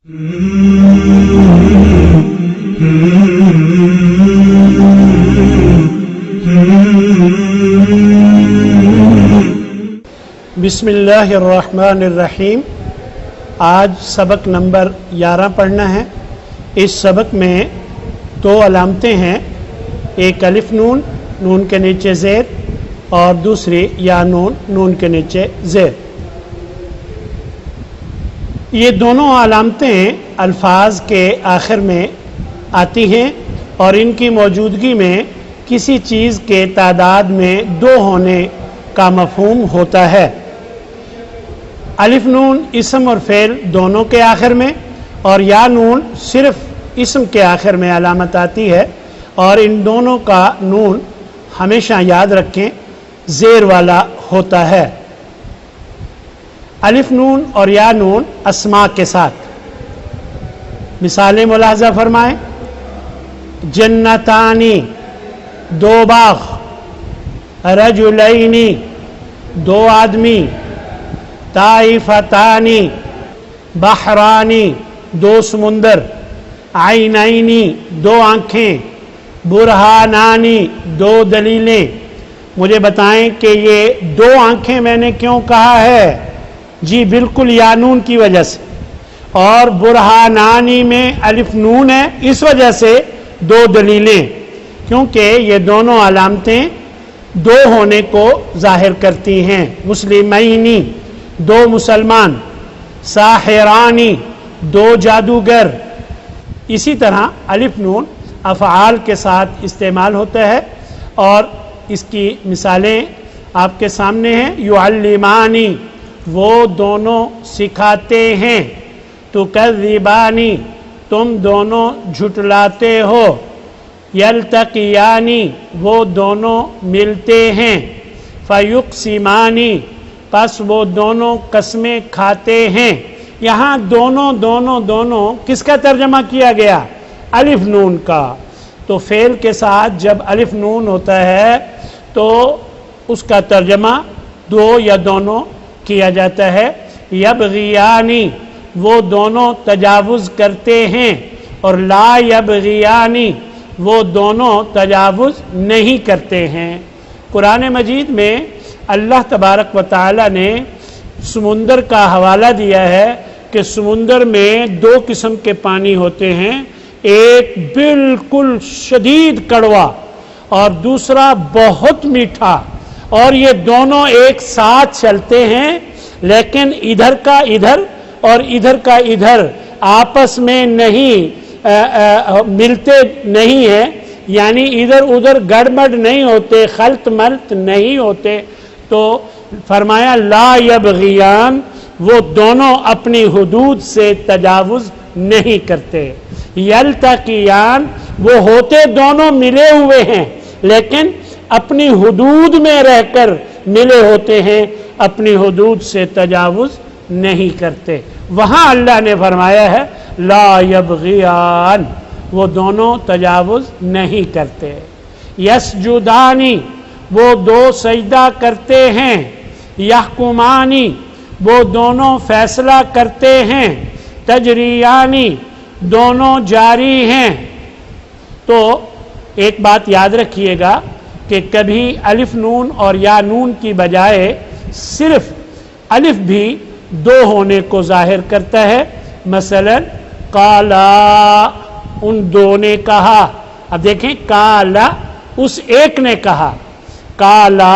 بسم اللہ الرحمن الرحیم۔ آج سبق نمبر 11 پڑھنا ہے۔ اس سبق میں دو علامتیں ہیں، ایک الف نون، نون کے نیچے زیر، اور دوسری یا نون، نون کے نیچے زیر۔ یہ دونوں علامتیں الفاظ کے آخر میں آتی ہیں اور ان کی موجودگی میں کسی چیز کے تعداد میں دو ہونے کا مفہوم ہوتا ہے۔ الف نون اسم اور فعل دونوں کے آخر میں، اور یا نون صرف اسم کے آخر میں علامت آتی ہے، اور ان دونوں کا نون ہمیشہ یاد رکھیں زیر والا ہوتا ہے۔ الف نون اور یا نون اسماء کے ساتھ مثالیں ملاحظہ فرمائیں۔ جنتانی، دو باغ، رجلینی، دو آدمی، طائفتانی، بحرانی، دو سمندر، عینینی، دو آنکھیں، برہانانی، دو دلیلیں۔ مجھے بتائیں کہ یہ دو آنکھیں میں نے کیوں کہا ہے؟ جی بالکل یا نون کی وجہ سے، اور برہانانی میں الف نون ہے، اس وجہ سے دو دلیلیں، کیونکہ یہ دونوں علامتیں دو ہونے کو ظاہر کرتی ہیں۔ مسلمینی، دو مسلمان، ساحرانی، دو جادوگر۔ اسی طرح الف نون افعال کے ساتھ استعمال ہوتا ہے، اور اس کی مثالیں آپ کے سامنے ہیں۔ یعلمانی، وہ دونوں سکھاتے ہیں۔ تکذبانی، تم دونوں جھٹلاتے ہو۔ یلتقیانی، وہ دونوں ملتے ہیں۔ فیقسمانی، پس وہ دونوں قسمیں کھاتے ہیں۔ یہاں دونوں دونوں دونوں کس کا ترجمہ کیا گیا؟ الف نون کا۔ تو فعل کے ساتھ جب الف نون ہوتا ہے تو اس کا ترجمہ دو یا دونوں کیا جاتا ہے۔ یبغیانی، وہ دونوں تجاوز کرتے ہیں، اور لا یبغیانی، وہ دونوں تجاوز نہیں کرتے ہیں۔ قرآن مجید میں اللہ تبارک و تعالی نے سمندر کا حوالہ دیا ہے کہ سمندر میں دو قسم کے پانی ہوتے ہیں، ایک بالکل شدید کڑوا اور دوسرا بہت میٹھا، اور یہ دونوں ایک ساتھ چلتے ہیں، لیکن ادھر کا ادھر اور ادھر کا ادھر آپس میں نہیں ملتے نہیں ہیں، یعنی ادھر ادھر گڑبڑ نہیں ہوتے، خلط ملط نہیں ہوتے۔ تو فرمایا لا یبغیان، وہ دونوں اپنی حدود سے تجاوز نہیں کرتے۔ یلتقیان، وہ ہوتے دونوں ملے ہوئے ہیں لیکن اپنی حدود میں رہ کر ملے ہوتے ہیں، اپنی حدود سے تجاوز نہیں کرتے۔ وہاں اللہ نے فرمایا ہے لا یبغیان، وہ دونوں تجاوز نہیں کرتے۔ یسجدانی، وہ دو سجدہ کرتے ہیں۔ یحکمانی، وہ دونوں فیصلہ کرتے ہیں۔ تجریانی، دونوں جاری ہیں۔ تو ایک بات یاد رکھیے گا کہ کبھی الف نون اور یا نون کی بجائے صرف الف بھی دو ہونے کو ظاہر کرتا ہے۔ مثلا قالا، ان دو نے کہا۔ اب دیکھیں قالا، اس ایک نے کہا، قالا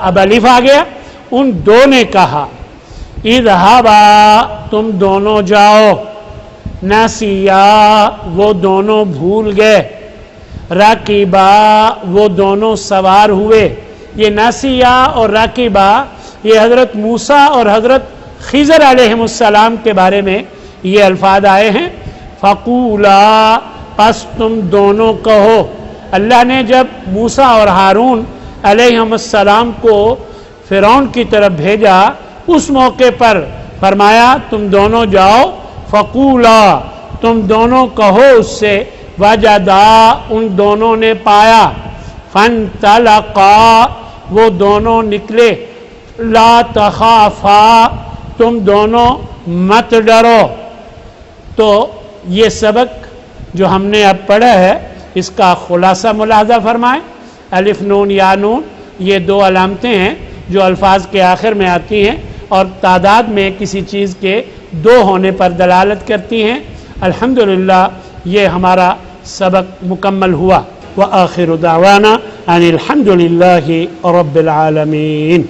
اب الف آ گیا، ان دو نے کہا۔ اذهبا، تم دونوں جاؤ۔ نسیا، وہ دونوں بھول گئے۔ راکبا، وہ دونوں سوار ہوئے۔ یہ نسیا اور راکبا یہ حضرت موسیٰ اور حضرت خضر علیہ السلام کے بارے میں یہ الفاظ آئے ہیں۔ فقولا، پس تم دونوں کہو۔ اللہ نے جب موسیٰ اور ہارون علیہ السلام کو فرعون کی طرف بھیجا، اس موقع پر فرمایا تم دونوں جاؤ۔ فقولا، تم دونوں کہو اس سے۔ وجدا، ان دونوں نے پایا۔ فانطلقا، وہ دونوں نکلے۔ لا تخافا، تم دونوں مت ڈرو۔ تو یہ سبق جو ہم نے اب پڑھا ہے اس کا خلاصہ ملاحظہ فرمائیں. الف نون یا نون یہ دو علامتیں ہیں جو الفاظ کے آخر میں آتی ہیں اور تعداد میں کسی چیز کے دو ہونے پر دلالت کرتی ہیں. الحمدللہ یہ ہمارا سبق مکمل ہوا. وآخر دعوانا ان الحمد للہ رب العالمین.